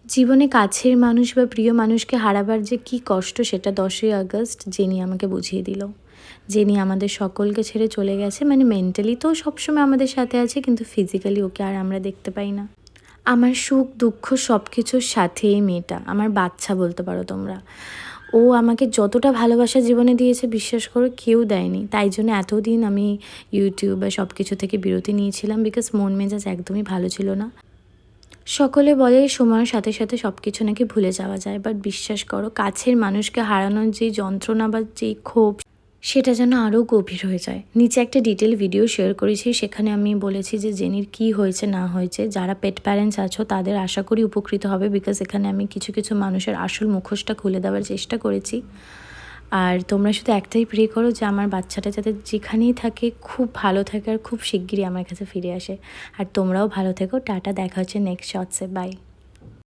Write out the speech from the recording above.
জীবনে কাছের মানুষ বা প্রিয় মানুষকে হারাবার যে কী কষ্ট সেটা 10ই আগস্ট জেনি আমাকে বুঝিয়ে দিল। জেনি আমাদের সকলকে ছেড়ে চলে গেছে, মানে মেন্টালি তো সবসময় আমাদের সাথে আছে, কিন্তু ফিজিক্যালি ওকে আর আমরা দেখতে পাই না। আমার সুখ দুঃখ সব কিছুর সাথে এই মেয়েটা আমার বাচ্চা বলতে পারো তোমরা। ও আমাকে যতটা ভালোবাসা জীবনে দিয়েছে বিশ্বাস করো কেউ দেয়নি। তাই জন্য এতদিন আমি ইউটিউব বা সব কিছু থেকে বিরতি নিয়েছিলাম, বিকজ মন মেজাজ একদমই ভালো ছিল না। সকলে বলে সময়ের সাথে সাথে সব কিছু নাকি ভুলে যাওয়া যায়, বাট বিশ্বাস করো কাছের মানুষকে হারানোর যে যন্ত্রণা বা যেই ক্ষোভ সেটা যেন আরও গভীর হয়ে যায়। নিচে একটা ডিটেল ভিডিও শেয়ার করেছি, সেখানে আমি বলেছি যে জেনির কী হয়েছে না হয়েছে। যারা পেট প্যারেন্টস আছো তাদের আশা করি উপকৃত হবে, বিকজ এখানে আমি কিছু কিছু মানুষের আসল মুখোশটা খুলে দেওয়ার চেষ্টা করেছি। আর তোমরা শুধু একটাই প্রে করো যে আমার বাচ্চাটা যাতে যেখানেই থাকে খুব ভালো থাকে আর খুব শিগগিরই আমার কাছে ফিরে আসে। আর তোমরাও ভালো থেকো। টাটা, দেখা হচ্ছে নেক্সট শর্টসে। বাই।